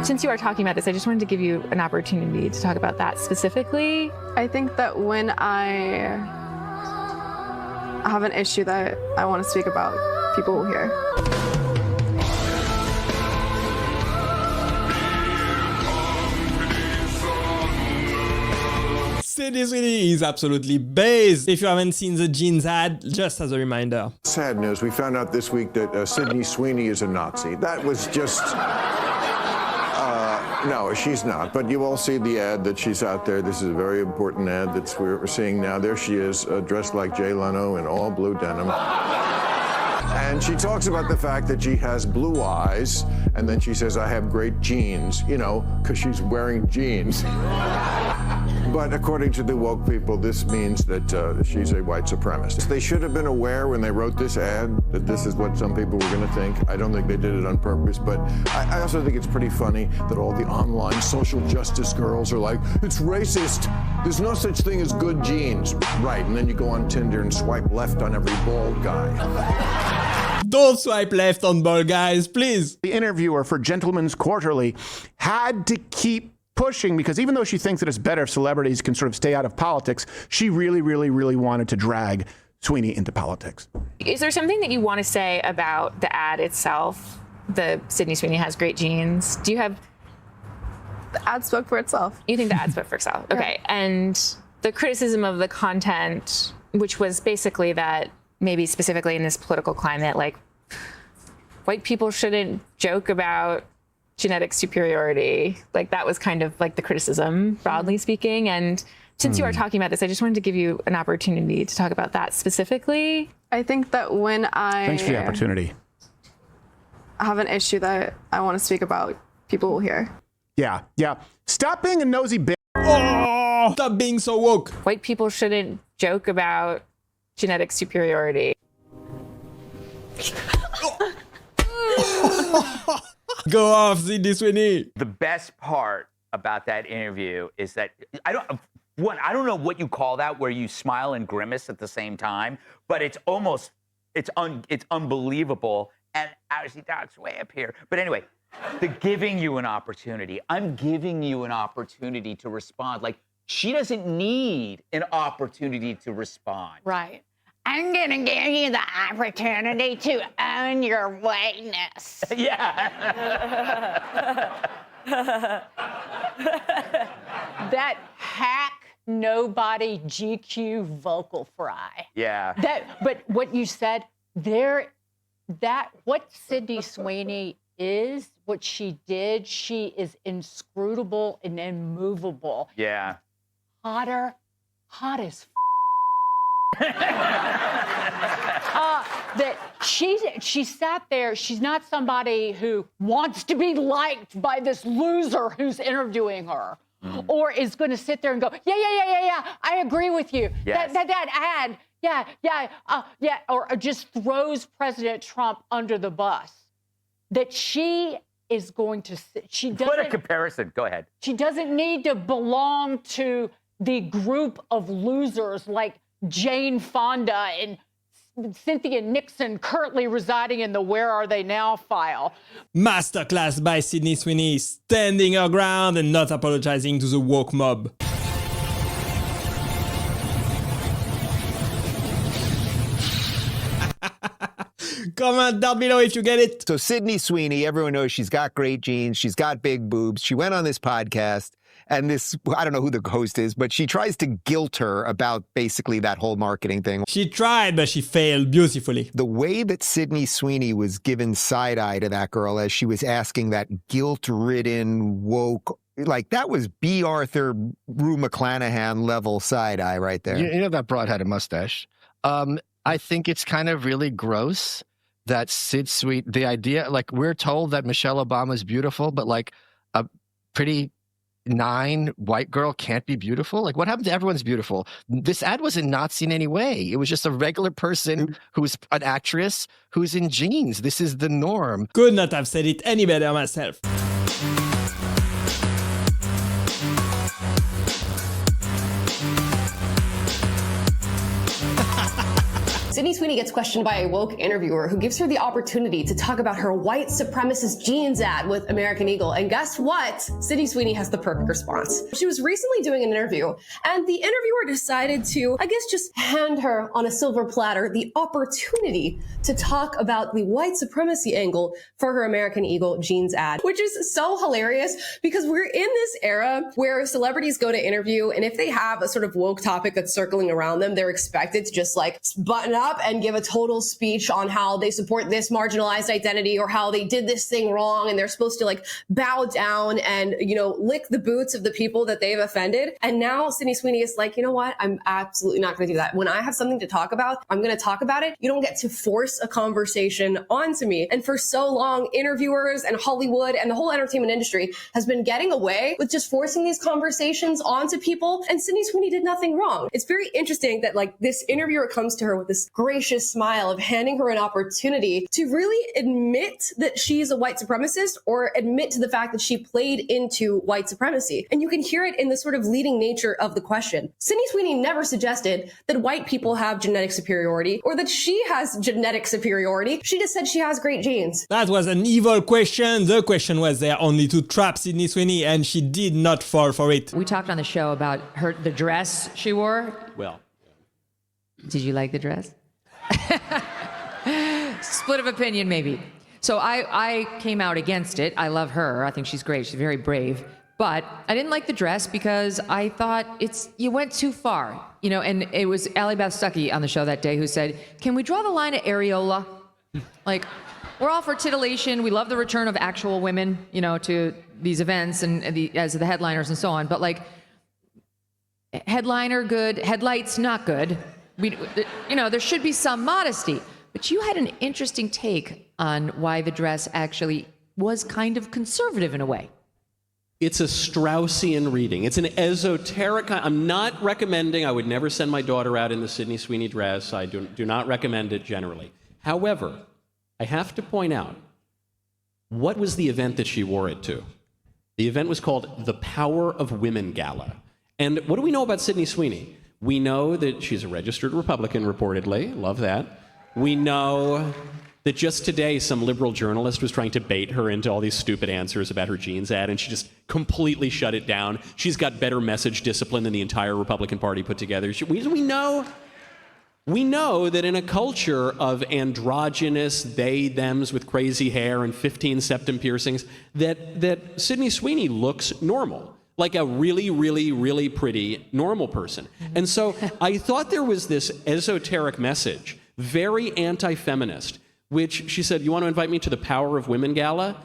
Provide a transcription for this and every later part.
Since you are talking about this, I just wanted to give you an opportunity to talk about that specifically. I think that when I have an issue that I want to speak about, people will hear. Sweeney is absolutely based. If you haven't seen the jeans ad, just as a reminder. Sad news. We found out this week that Sydney Sweeney is a Nazi. That was just... no, she's not. But you all see the ad that she's out there. This is a very important ad that we're seeing now. There she is, dressed like Jay Leno in all blue denim. And she talks about the fact that she has blue eyes, and then she says, I have great genes, you know, because she's wearing jeans. But according to the woke people, this means that she's a white supremacist. They should have been aware when they wrote this ad that this is what some people were going to think. I don't think they did it on purpose, but I also think it's pretty funny that all the online social justice girls are like, it's racist. There's no such thing as good genes. Right, and then you go on Tinder and swipe left on every bald guy. Don't swipe left on bald guys, please. The interviewer for Gentleman's Quarterly had to keep pushing because even though she thinks that it's better if celebrities can sort of stay out of politics, she really wanted to drag Sweeney into politics. Is there something that you want to say about the ad itself? The Sydney Sweeney has great genes. Do you have... The ad spoke for itself. You think the ad spoke for itself? Okay. Yeah. And the criticism of the content, which was basically that maybe specifically in this political climate, like white people shouldn't joke about genetic superiority. Like that was kind of like the criticism, broadly speaking. And since you are talking about this, I just wanted to give you an opportunity to talk about that specifically. I think that when I Thanks for the opportunity. Have an issue that I want to speak about, people will hear. Yeah. Stop being a nosy bitch. Oh, stop being so woke. White people shouldn't joke about genetic superiority. Go off, Sydney Sweeney. The best part about that interview is that I don't know what you call that, where you smile and grimace at the same time, but it's unbelievable. And actually, Doc's way up here. But anyway, the giving you an opportunity. I'm giving you an opportunity to respond. Like she doesn't need an opportunity to respond. Right. I'm gonna give you the opportunity to own your whiteness. Yeah. That hack nobody GQ vocal fry. Yeah. But what you said what Sydney Sweeney is, what she did, she is inscrutable and immovable. Yeah. Hot as that she sat there. She's not somebody who wants to be liked by this loser who's interviewing her, or is going to sit there and go, yeah, I agree with you. Yes. That ad, yeah, or just throws President Trump under the bus. That she is going to. She doesn't. What a comparison. Go ahead. She doesn't need to belong to the group of losers like Jane Fonda and Cynthia Nixon, currently residing in the Where Are They Now file. Masterclass by Sydney Sweeney, standing her ground and not apologizing to the woke mob. Comment down below if you get it. So Sydney Sweeney, everyone knows she's got great genes. She's got big boobs. She went on this podcast. And this, I don't know who the host is, but she tries to guilt her about basically that whole marketing thing. She tried, but she failed beautifully. The way that Sydney Sweeney was giving side-eye to that girl as she was asking that guilt-ridden, woke, like that was B. Arthur, Rue McClanahan level side-eye right there. You know that broad had a mustache. I think it's kind of really gross that the idea, like we're told that Michelle Obama's beautiful, but like a pretty 9 white girl can't be beautiful? Like, what happened to everyone's beautiful? This ad wasn't Nazi in any way. It was just a regular person who's an actress who's in jeans. This is the norm. Could not have said it any better myself. Sydney Sweeney gets questioned by a woke interviewer who gives her the opportunity to talk about her white supremacist jeans ad with American Eagle. And guess what? Sydney Sweeney has the perfect response. She was recently doing an interview, and the interviewer decided to, I guess, just hand her on a silver platter the opportunity to talk about the white supremacy angle for her American Eagle jeans ad, which is so hilarious because we're in this era where celebrities go to interview, and if they have a sort of woke topic that's circling around them, they're expected to just like button up and give a total speech on how they support this marginalized identity or how they did this thing wrong, and they're supposed to like bow down and, you know, lick the boots of the people that they've offended. And now Sydney Sweeney is like, you know what? I'm absolutely not going to do that. When I have something to talk about, I'm going to talk about it. You don't get to force a conversation onto me. And for so long, interviewers and Hollywood and the whole entertainment industry has been getting away with just forcing these conversations onto people. And Sydney Sweeney did nothing wrong. It's very interesting that like this interviewer comes to her with this gracious smile of handing her an opportunity to really admit that she's a white supremacist or admit to the fact that she played into white supremacy. And you can hear it in the sort of leading nature of the question. Sydney Sweeney never suggested that white people have genetic superiority or that she has genetic superiority. She just said she has great genes. That was an evil question. The question was there only to trap Sydney Sweeney, and she did not fall for it. We talked on the show about the dress she wore. Well, did you like the dress? Split of opinion, maybe. So I came out against it. I love her. I think she's great. She's very brave. But I didn't like the dress because I thought you went too far. You know, and it was Allie Beth Stuckey on the show that day who said, can we draw the line at areola? Like, we're all for titillation. We love the return of actual women, you know, to these events and as the headliners and so on. But like, headliner, good. Headlights, not good. You know, there should be some modesty. But you had an interesting take on why the dress actually was kind of conservative in a way. it's a Straussian reading. It's an esoteric. I'm not recommending. I would never send my daughter out in the Sydney Sweeney dress. I do not recommend it generally. However, I have to point out, what was the event that she wore it to? The event was called the Power of Women Gala. And what do we know about Sydney Sweeney? We know that she's a registered Republican, reportedly. Love that. We know that just today some liberal journalist was trying to bait her into all these stupid answers about her jeans ad, and she just completely shut it down. She's got better message discipline than the entire Republican Party put together. We know that in a culture of androgynous they-thems with crazy hair and 15 septum piercings, that Sydney Sweeney looks normal, like a really, really, really pretty normal person. And so I thought there was this esoteric message, very anti-feminist, which she said, you want to invite me to the Power of Women Gala?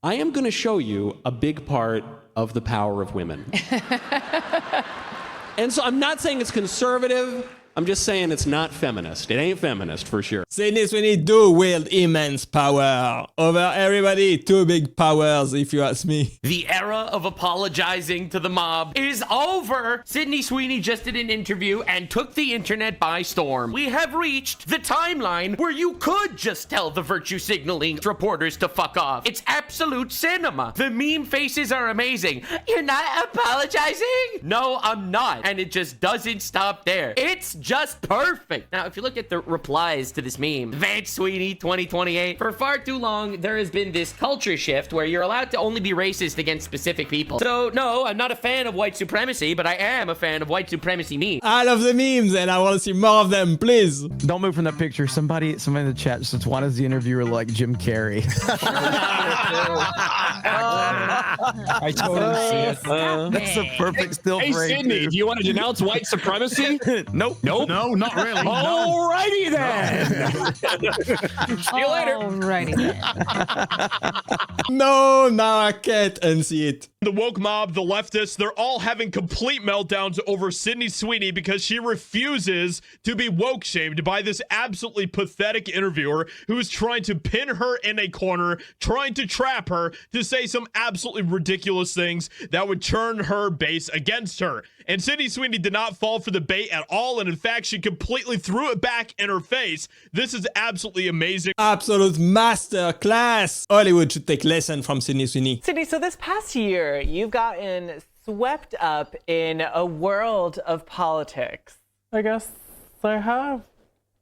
I am going to show you a big part of the power of women. And so I'm not saying it's conservative. I'm just saying it's not feminist. It ain't feminist for sure. Sydney Sweeney do wield immense power over everybody. Two big powers, if you ask me. The era of apologizing to the mob is over. Sydney Sweeney just did an interview and took the internet by storm. We have reached the timeline where you could just tell the virtue signaling reporters to fuck off. It's absolute cinema. The meme faces are amazing. You're not apologizing? No, I'm not. And it just doesn't stop there. It's just perfect. Now, if you look at the replies to this meme, Vance Sweeney 2028, for far too long, there has been this culture shift where you're allowed to only be racist against specific people. So, no, I'm not a fan of white supremacy, but I am a fan of white supremacy memes. I love the memes and I want to see more of them, please. Don't move from that picture. Somebody in the chat just wanted the interviewer like Jim Carrey. I totally see it. That's the perfect still frame. Hey, Sydney, do you want to denounce white supremacy? Nope. No, not really. Alrighty then. See you later. Alrighty then. No, now I can't unsee it. The woke mob, the leftists, they're all having complete meltdowns over Sydney Sweeney because she refuses to be woke shamed by this absolutely pathetic interviewer who is trying to pin her in a corner, trying to trap her to say some absolutely ridiculous things that would turn her base against her. And Sydney Sweeney did not fall for the bait at all, and in fact, she completely threw it back in her face. This is absolutely amazing. Absolute master class. Hollywood should take lesson from Sydney Sweeney. Sydney, so this past year, you've gotten swept up in a world of politics. I guess I have.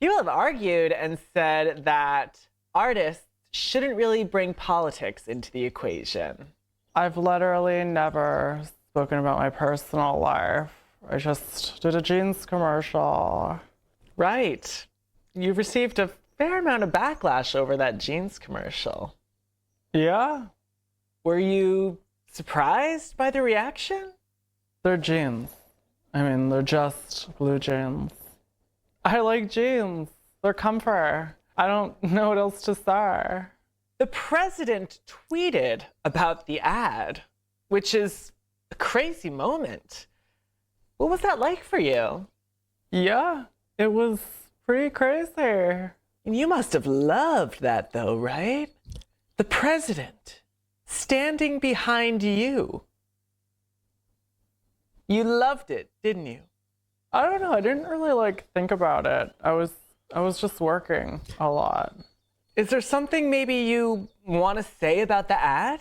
You have argued and said that artists shouldn't really bring politics into the equation. I've literally never spoken about my personal life. I just did a jeans commercial. Right. You received a fair amount of backlash over that jeans commercial. Yeah? Were you surprised by the reaction? They're jeans. I mean, they're just blue jeans. I like jeans. They're comfort. I don't know what else to say. The president tweeted about the ad, which is a crazy moment. What was that like for you? Yeah, it was pretty crazy. You must have loved that though, right? The president standing behind you. You loved it, didn't you? I don't know. I didn't really think about it. I was just working a lot. Is there something maybe you want to say about the ad?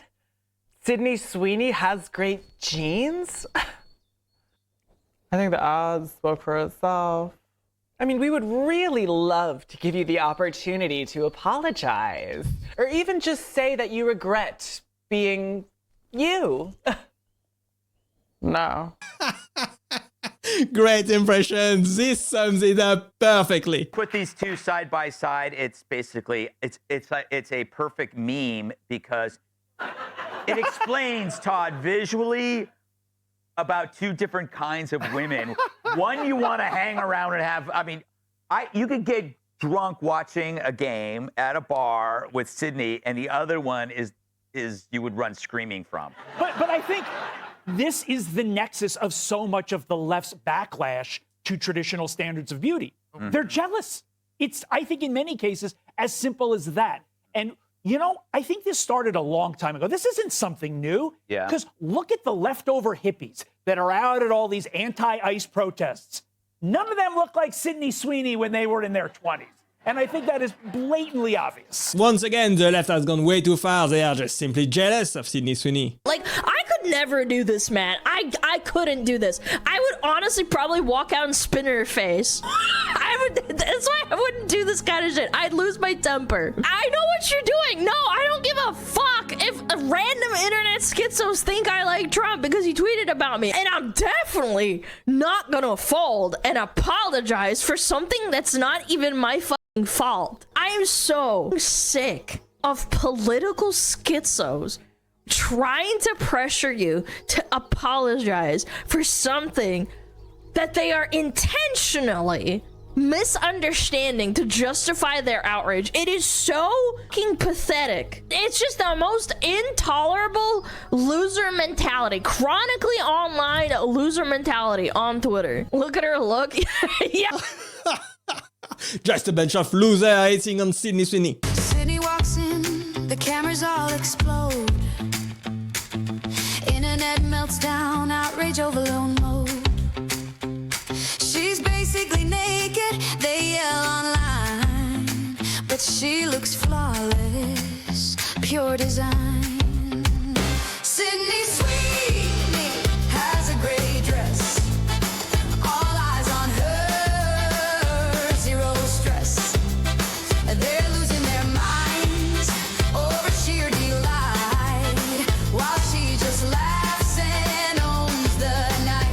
Sydney Sweeney has great jeans? I think the ad spoke for itself. I mean, we would really love to give you the opportunity to apologize, or even just say that you regret being you. No. Great impression. This sums it up perfectly. Put these two side by side. It's basically it's a perfect meme because it explains, Todd, visually about two different kinds of women. One you want to hang around and have. I mean, you could get drunk watching a game at a bar with Sydney, and the other one is you would run screaming from. But I think this is the nexus of so much of the left's backlash to traditional standards of beauty. Mm-hmm. They're jealous. It's, I think, in many cases, as simple as that. And, you know, I think this started a long time ago. This isn't something new. Yeah. Because look at the leftover hippies that are out at all these anti-ICE protests. None of them look like Sydney Sweeney when they were in their 20s. And I think that is blatantly obvious. Once again, the left has gone way too far. They are just simply jealous of Sydney Sweeney. Like, I could never do this, man. I couldn't do this. I would honestly probably walk out and spin in her face. That's why I wouldn't do this kind of shit. I'd lose my temper. I know what you're doing. No, I don't give a fuck if random internet schizos think I like Trump because he tweeted about me. And I'm definitely not gonna fold and apologize for something that's not even my fault. I am so sick of political schizos trying to pressure you to apologize for something that they are intentionally misunderstanding to justify their outrage. It is so fucking pathetic. It's just the most intolerable loser mentality, chronically online loser mentality on Twitter. Look at her look. Yeah. Just a bunch of losers hating on Sydney Sweeney. Sydney walks in, the cameras all explode. Internet melts down, outrage overload mode. She's basically naked, they yell online. But she looks flawless, pure design. Sydney Sweeney has a great dress. All eyes on her, zero stress. They're losing their minds over sheer delight, while she just laughs and owns the night.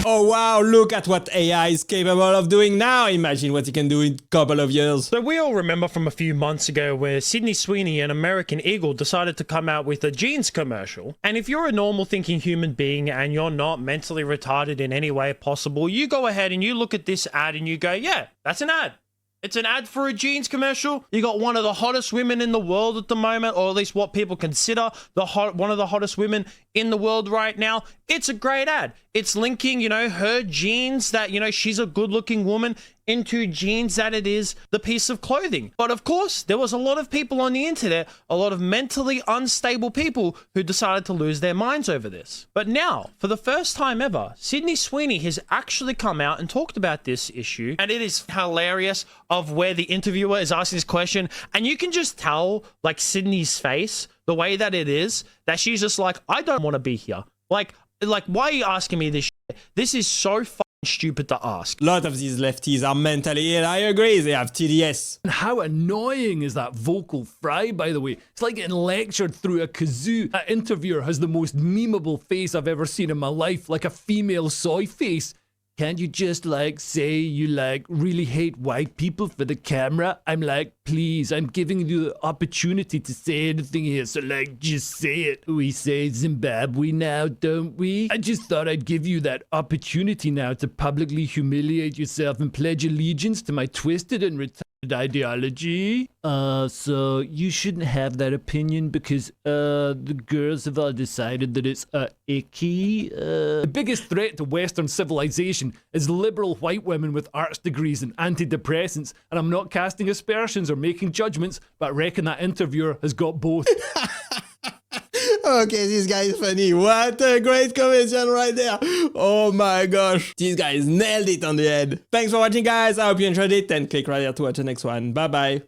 Oh wow, look at what AI is capable of doing now. Imagine what it can do in a couple of years. So we all remember from a few months ago where Sydney Sweeney and American Eagle decided to come out with a jeans commercial. And if you're a normal thinking human being and you're not mentally retarded in any way possible, you go ahead and you look at this ad and you go, yeah, that's an ad. It's an ad for a jeans commercial. You got one of the hottest women in the world at the moment, or at least what people consider one of the hottest women in the world right now. It's a great ad. It's linking, her jeans that, she's a good-looking woman into jeans that it is the piece of clothing. But of course, there was a lot of people on the internet, a lot of mentally unstable people who decided to lose their minds over this. But now, for the first time ever, Sydney Sweeney has actually come out and talked about this issue. And it is hilarious of where the interviewer is asking this question. And you can just tell, like, Sydney's face, the way that it is, that she's just like, I don't want to be here. Like, why are you asking me this shit? This is so stupid to ask. A lot of these lefties are mentally ill. I agree, they have TDS. And how annoying is that vocal fry, by the way? It's like getting lectured through a kazoo. That interviewer has the most memeable face I've ever seen in my life, like a female soy face. Can't you just say you really hate white people for the camera? I'm like, please, I'm giving you the opportunity to say anything here, so just say it. We say Zimbabwe now, don't we? I just thought I'd give you that opportunity now to publicly humiliate yourself and pledge allegiance to my twisted and retarded ideology. So you shouldn't have that opinion because the girls have all decided that it's icky. The biggest threat to Western civilization is liberal white women with arts degrees and antidepressants, and I'm not casting aspersions or making judgments, but I reckon that interviewer has got both. Okay, this guy is funny. What a great comedian right there. Oh my gosh. These guys nailed it on the head. Thanks for watching, guys. I hope you enjoyed it, and click right here to watch the next one. Bye bye.